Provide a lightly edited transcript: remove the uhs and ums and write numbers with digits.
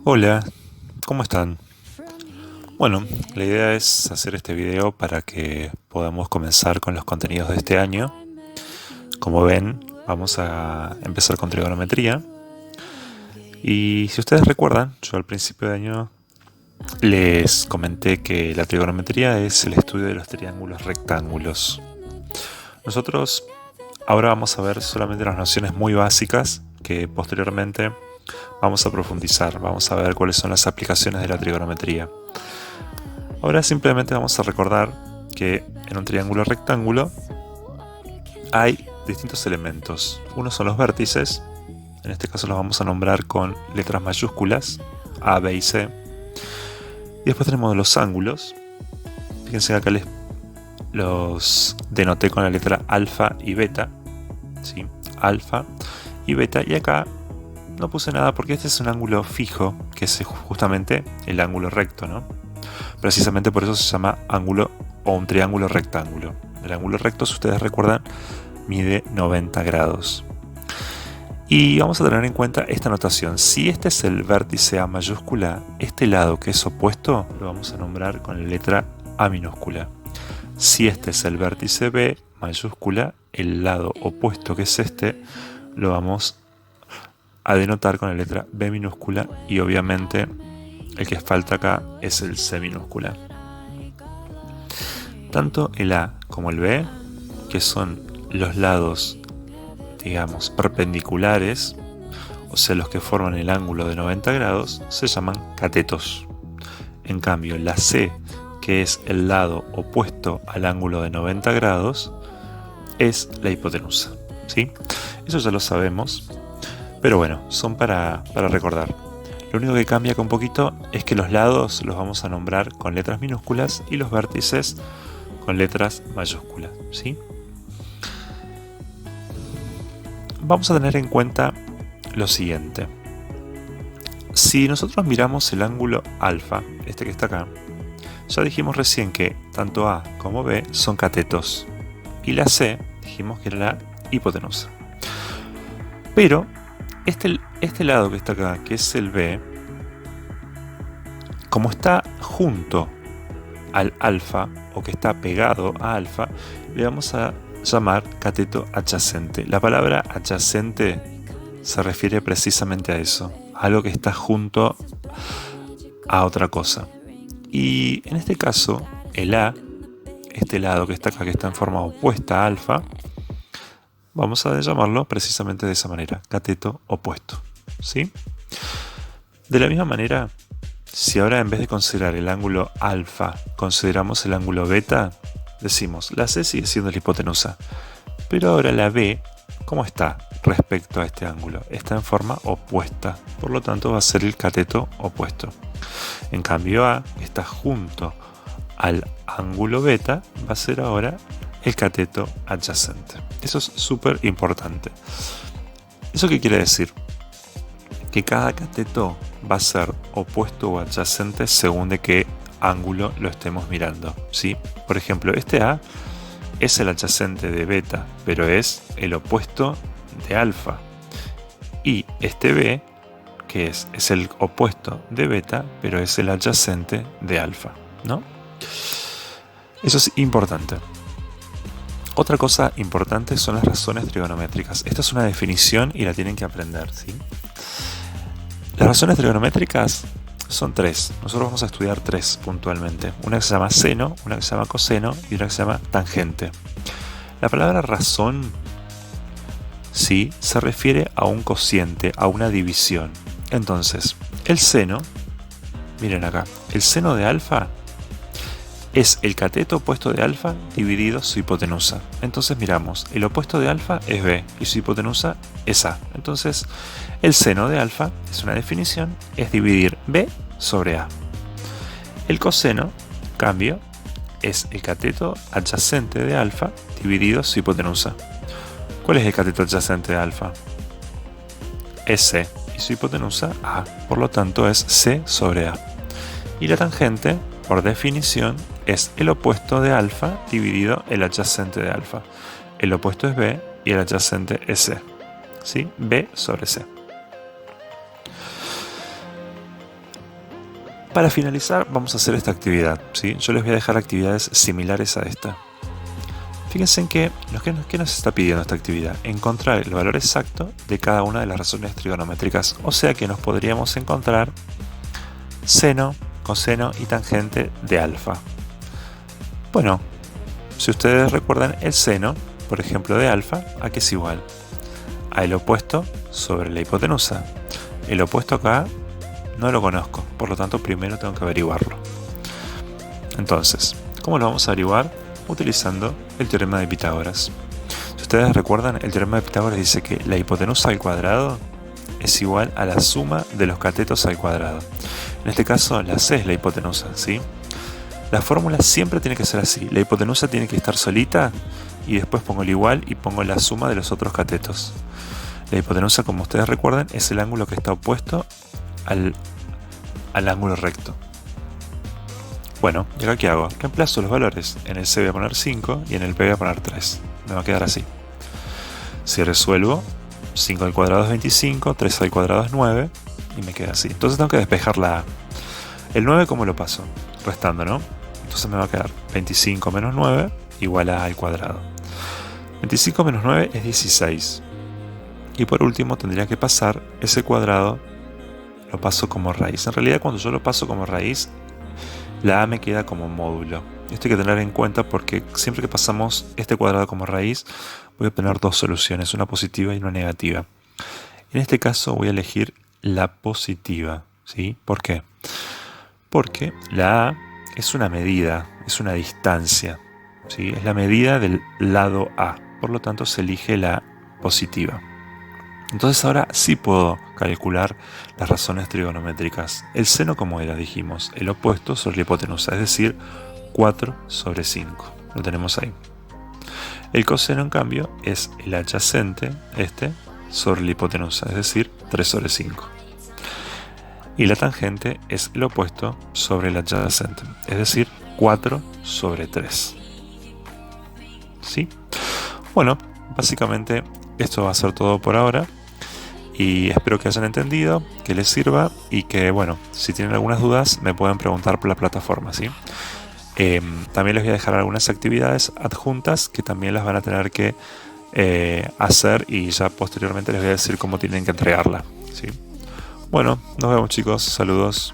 Hola, ¿cómo están? Bueno, la idea es hacer este video para que podamos comenzar con los contenidos de este año. Como ven, vamos a empezar con trigonometría. Y si ustedes recuerdan, yo al principio de año les comenté que la trigonometría es el estudio de los triángulos rectángulos. Nosotros ahora vamos a ver solamente las nociones muy básicas que posteriormente vamos a profundizar. Vamos a ver cuáles son las aplicaciones de la trigonometría. Ahora simplemente vamos a recordar que en un triángulo rectángulo hay distintos elementos. Uno son los vértices, en este caso los vamos a nombrar con letras mayúsculas, A, B y C. Y después tenemos los ángulos. Fíjense que acá los denoté con la letra alfa y beta, ¿sí? Alfa y beta, y acá no puse nada porque este es un ángulo fijo, que es justamente el ángulo recto, ¿no? Precisamente por eso se llama ángulo o un triángulo rectángulo. El ángulo recto, si ustedes recuerdan, mide 90 grados. Y vamos a tener en cuenta esta notación. Si este es el vértice A mayúscula, este lado que es opuesto lo vamos a nombrar con la letra A minúscula. Si este es el vértice B mayúscula, el lado opuesto que es este lo vamos a denotar con la letra B minúscula, y obviamente el que falta acá es el C minúscula. Tanto el A como el B, que son los lados, digamos, perpendiculares, o sea, los que forman el ángulo de 90 grados, se llaman catetos. En cambio, la C, que es el lado opuesto al ángulo de 90 grados, es la hipotenusa, ¿sí? Eso ya lo sabemos, pero bueno, son para recordar. Lo único que cambia un poquito es que los lados los vamos a nombrar con letras minúsculas y los vértices con letras mayúsculas, ¿sí? Vamos a tener en cuenta lo siguiente. Si nosotros miramos el ángulo alfa, este que está acá, ya dijimos recién que tanto A como B son catetos, y la C dijimos que era la hipotenusa. Pero este lado que está acá, que es el B, como está junto al alfa, o que está pegado a alfa, le vamos a llamar cateto adyacente. La palabra adyacente se refiere precisamente a eso, a algo que está junto a otra cosa. Y en este caso, el A, este lado que está acá, que está en forma opuesta a alfa, vamos a llamarlo precisamente de esa manera, cateto opuesto, ¿sí? De la misma manera, si ahora en vez de considerar el ángulo alfa, consideramos el ángulo beta, decimos, la C sigue siendo la hipotenusa, pero ahora la B, ¿cómo está respecto a este ángulo? Está en forma opuesta, por lo tanto va a ser el cateto opuesto. En cambio A está junto al ángulo beta, va a ser ahora el cateto adyacente. Eso es súper importante. ¿Eso qué quiere decir? Que cada cateto va a ser opuesto o adyacente según de qué ángulo lo estemos mirando, ¿sí? Por ejemplo, este A es el adyacente de beta, pero es el opuesto de alfa. Y este B, que es el opuesto de beta, pero es el adyacente de alfa, ¿no? Eso es importante. Otra cosa importante son las razones trigonométricas. Esta es una definición y la tienen que aprender, ¿sí? Las razones trigonométricas son tres. Nosotros vamos a estudiar tres puntualmente. Una que se llama seno, una que se llama coseno y una que se llama tangente. La palabra razón, sí, se refiere a un cociente, a una división. Entonces, el seno, miren acá, el seno de alfa es el cateto opuesto de alfa dividido su hipotenusa. Entonces miramos, el opuesto de alfa es B y su hipotenusa es A. Entonces, el seno de alfa, es una definición, es dividir B sobre A. El coseno, cambio, es el cateto adyacente de alfa dividido su hipotenusa. ¿Cuál es el cateto adyacente de alfa? Es C y su hipotenusa A. Por lo tanto, es C sobre A. Y la tangente, por definición, es el opuesto de alfa dividido el adyacente de alfa. El opuesto es B y el adyacente es C, ¿sí? B sobre C. Para finalizar, vamos a hacer esta actividad, ¿sí? Yo les voy a dejar actividades similares a esta. Fíjense en que, ¿qué nos está pidiendo esta actividad? Encontrar el valor exacto de cada una de las razones trigonométricas. O sea que nos podríamos encontrar seno, coseno y tangente de alfa. Bueno, si ustedes recuerdan el seno, por ejemplo, de alfa, ¿a qué es igual? A el opuesto sobre la hipotenusa. El opuesto acá no lo conozco, por lo tanto primero tengo que averiguarlo. Entonces, ¿cómo lo vamos a averiguar? Utilizando el teorema de Pitágoras. Si ustedes recuerdan, el teorema de Pitágoras dice que la hipotenusa al cuadrado es igual a la suma de los catetos al cuadrado. En este caso, la C es la hipotenusa, ¿sí? La fórmula siempre tiene que ser así. La hipotenusa tiene que estar solita y después pongo el igual y pongo la suma de los otros catetos. La hipotenusa, como ustedes recuerdan, es el ángulo que está opuesto al ángulo recto. Bueno, ¿y acá qué hago? Reemplazo los valores. En el C voy a poner 5 y en el P voy a poner 3. Me va a quedar así. Si resuelvo, 5 al cuadrado es 25, 3 al cuadrado es 9 y me queda así. Entonces tengo que despejar la A. El 9, ¿cómo lo paso? Restando, ¿no? Entonces me va a quedar 25 menos 9 igual a A al cuadrado. 25 menos 9 es 16. Y por último tendría que pasar ese cuadrado, lo paso como raíz. En realidad cuando yo lo paso como raíz, la A me queda como módulo. Esto hay que tener en cuenta porque siempre que pasamos este cuadrado como raíz, voy a obtener dos soluciones, una positiva y una negativa. En este caso voy a elegir la positiva, ¿sí? ¿Por qué? Porque la A es una medida, es una distancia, ¿sí? Es la medida del lado A, por lo tanto se elige la positiva. Entonces ahora sí puedo calcular las razones trigonométricas. El seno, como era, dijimos, el opuesto sobre la hipotenusa, es decir, 4 sobre 5. Lo tenemos ahí. El coseno, en cambio, es el adyacente, sobre la hipotenusa, es decir, 3 sobre 5. Y la tangente es el opuesto sobre el adyacente, es decir, 4 sobre 3. ¿Sí? Bueno, básicamente esto va a ser todo por ahora. Y espero que hayan entendido, que les sirva y que, bueno, si tienen algunas dudas me pueden preguntar por la plataforma, ¿sí? También les voy a dejar algunas actividades adjuntas que también las van a tener que hacer y ya posteriormente les voy a decir cómo tienen que entregarla, ¿sí? Bueno, nos vemos chicos, saludos.